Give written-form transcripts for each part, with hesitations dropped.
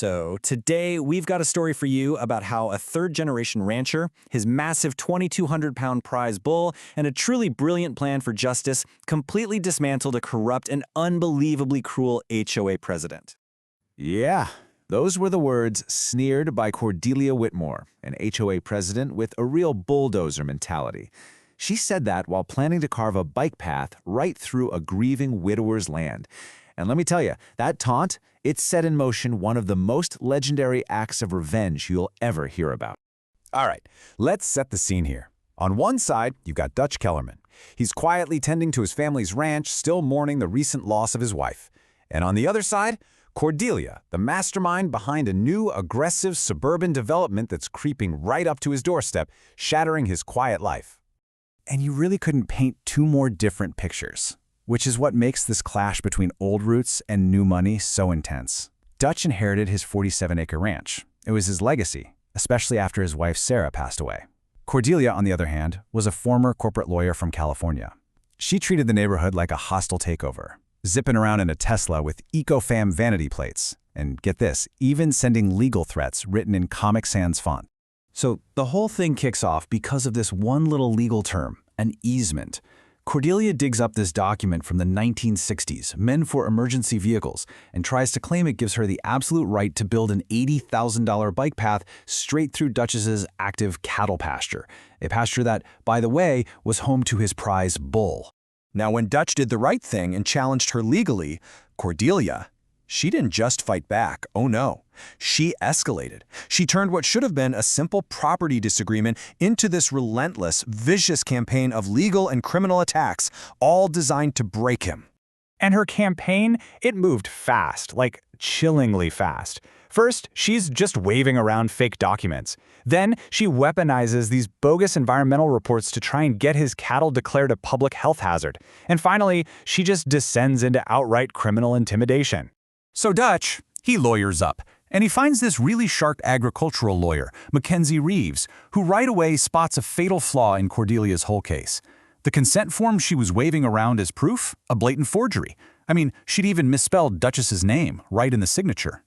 So, today we've got a story for you about how a third-generation rancher, his massive 2,200-pound prize bull, and a truly brilliant plan for justice completely dismantled a corrupt and unbelievably cruel HOA president. Yeah, those were the words sneered by Cordelia Whitmore, an HOA president with a real bulldozer mentality. She said that while planning to carve a bike path right through a grieving widower's land. And let me tell you, that taunt, it set in motion one of the most legendary acts of revenge you'll ever hear about. All right, let's set the scene here. On one side, you've got Dutch Kellerman. He's quietly tending to his family's ranch, still mourning the recent loss of his wife. And on the other side, Cordelia, the mastermind behind a new, aggressive suburban development that's creeping right up to his doorstep, shattering his quiet life. And you really couldn't paint two more different pictures, which is what makes this clash between old roots and new money so intense. Dutch inherited his 47-acre ranch. It was his legacy, especially after his wife Sarah passed away. Cordelia, on the other hand, was a former corporate lawyer from California. She treated the neighborhood like a hostile takeover, zipping around in a Tesla with eco-fam vanity plates, and get this, even sending legal threats written in Comic Sans font. So the whole thing kicks off because of this one little legal term, an easement. Cordelia digs up this document from the 1960s, meant for emergency vehicles, and tries to claim it gives her the absolute right to build an $80,000 bike path straight through Dutch's active cattle pasture, a pasture that, by the way, was home to his prize bull. Now, when Dutch did the right thing and challenged her legally, Cordelia, she didn't just fight back, oh no. She escalated. She turned what should have been a simple property disagreement into this relentless, vicious campaign of legal and criminal attacks, all designed to break him. And her campaign, it moved fast, like chillingly fast. First, she's just waving around fake documents. Then, she weaponizes these bogus environmental reports to try and get his cattle declared a public health hazard. And finally, she just descends into outright criminal intimidation. So Dutch, he lawyers up, and he finds this really sharp agricultural lawyer, Mackenzie Reeves, who right away spots a fatal flaw in Cordelia's whole case. The consent form she was waving around as proof, a blatant forgery. I mean, she'd even misspelled Dutch's name right in the signature.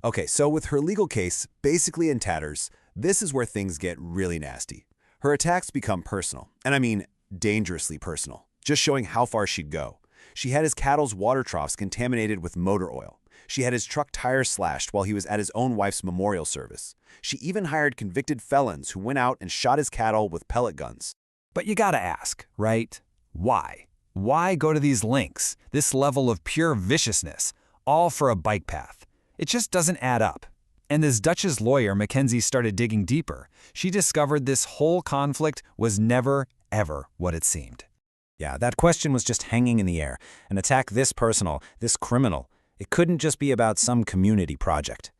Okay, so with her legal case basically in tatters, this is where things get really nasty. Her attacks become personal, and I mean dangerously personal, just showing how far she'd go. She had his cattle's water troughs contaminated with motor oil. She had his truck tires slashed while he was at his own wife's memorial service. She even hired convicted felons who went out and shot his cattle with pellet guns. But you gotta ask, right? Why? Why go to these lengths, this level of pure viciousness, all for a bike path? It just doesn't add up. And as Dutch's lawyer, Mackenzie, started digging deeper, she discovered this whole conflict was never, ever what it seemed. Yeah, that question was just hanging in the air. An attack this personal, this criminal, it couldn't just be about some community project.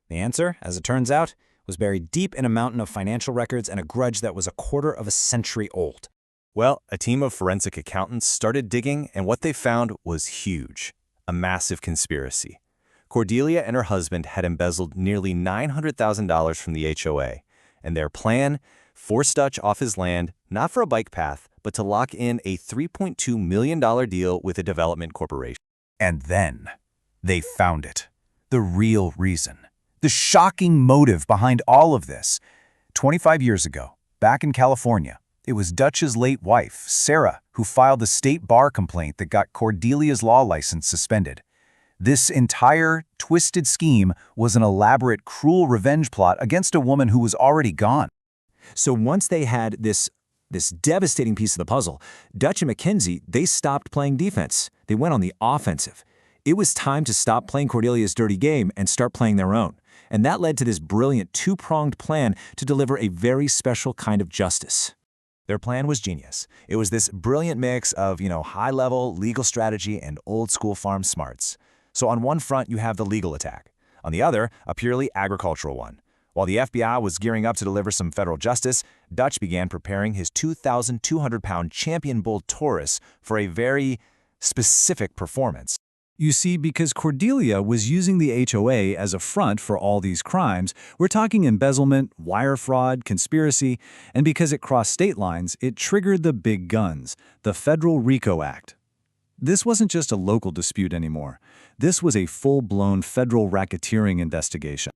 The answer, as it turns out, was buried deep in a mountain of financial records and a grudge that was a quarter of a century old. Well, a team of forensic accountants started digging, and what they found was huge, a massive conspiracy. Cordelia and her husband had embezzled nearly $900,000 from the HOA, and their plan, force Dutch off his land, not for a bike path, but to lock in a $3.2 million deal with a development corporation. And then they found it. The real reason. The shocking motive behind all of this. 25 years ago, back in California, it was Dutch's late wife, Sarah, who filed the state bar complaint that got Cordelia's law license suspended. This entire twisted scheme was an elaborate, cruel revenge plot against a woman who was already gone. So once they had this devastating piece of the puzzle, Dutch and Mackenzie, they stopped playing defense. They went on the offensive. It was time to stop playing Cordelia's dirty game and start playing their own. And that led to this brilliant two-pronged plan to deliver a very special kind of justice. Their plan was genius. It was this brilliant mix of, high-level legal strategy and old-school farm smarts. So on one front, you have the legal attack. On the other, a purely agricultural one. While the FBI was gearing up to deliver some federal justice, Dutch began preparing his 2,200-pound champion bull Taurus for a very specific performance. You see, because Cordelia was using the HOA as a front for all these crimes, we're talking embezzlement, wire fraud, conspiracy, and because it crossed state lines, it triggered the big guns, the Federal RICO Act. This wasn't just a local dispute anymore. This was a full-blown federal racketeering investigation.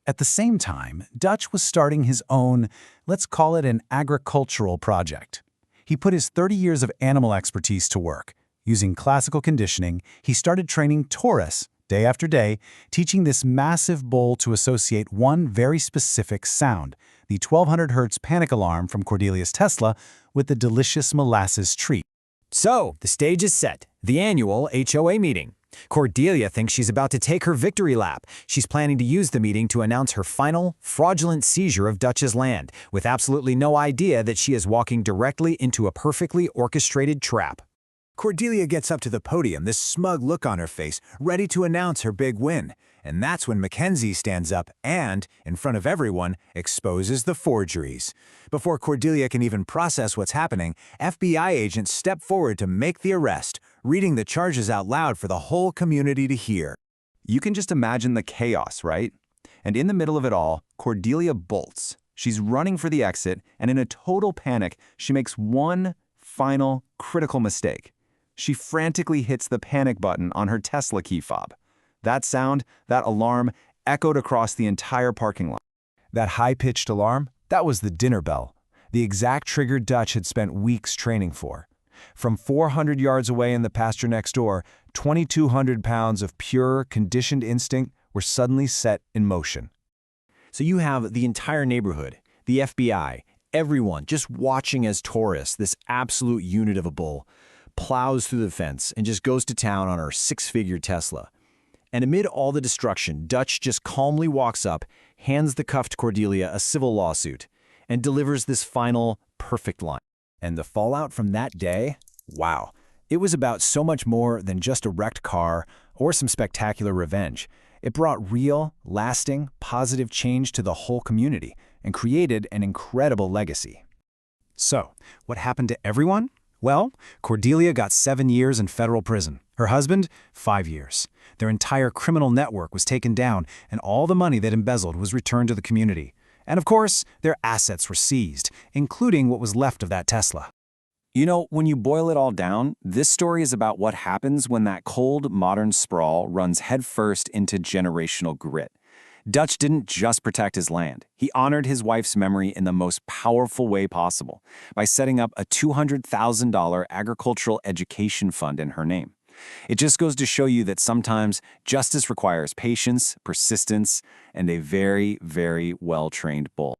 At the same time, Dutch was starting his own, let's call it an agricultural project. He put his 30 years of animal expertise to work. Using classical conditioning, he started training Taurus, day after day, teaching this massive bull to associate one very specific sound, the 1200 Hz panic alarm from Cordelia's Tesla, with the delicious molasses treat. So, the stage is set, the annual HOA meeting. Cordelia thinks she's about to take her victory lap. She's planning to use the meeting to announce her final, fraudulent seizure of Dutch's land, with absolutely no idea that she is walking directly into a perfectly orchestrated trap. Cordelia gets up to the podium, this smug look on her face, ready to announce her big win. And that's when Mackenzie stands up and, in front of everyone, exposes the forgeries. Before Cordelia can even process what's happening, FBI agents step forward to make the arrest, reading the charges out loud for the whole community to hear. You can just imagine the chaos, right? And in the middle of it all, Cordelia bolts. She's running for the exit, and in a total panic, she makes one final, critical mistake. She frantically hits the panic button on her Tesla key fob. That sound, that alarm, echoed across the entire parking lot. That high-pitched alarm, that was the dinner bell, the exact trigger Dutch had spent weeks training for. From 400 yards away in the pasture next door, 2,200 pounds of pure, conditioned instinct were suddenly set in motion. So you have the entire neighborhood, the FBI, everyone just watching as Taurus, this absolute unit of a bull, plows through the fence and just goes to town on her six-figure Tesla. And amid all the destruction, Dutch just calmly walks up, hands the cuffed Cordelia a civil lawsuit, and delivers this final, perfect line. And the fallout from that day? Wow. It was about so much more than just a wrecked car or some spectacular revenge. It brought real, lasting, positive change to the whole community and created an incredible legacy. So, what happened to everyone? Well, Cordelia got 7 years in federal prison. Her husband, 5 years. Their entire criminal network was taken down, and all the money they'd embezzled was returned to the community. And of course, their assets were seized, including what was left of that Tesla. You know, when you boil it all down, this story is about what happens when that cold, modern sprawl runs headfirst into generational grit. Dutch didn't just protect his land. He honored his wife's memory in the most powerful way possible by setting up a $200,000 agricultural education fund in her name. It just goes to show you that sometimes justice requires patience, persistence, and a very, very well-trained bull.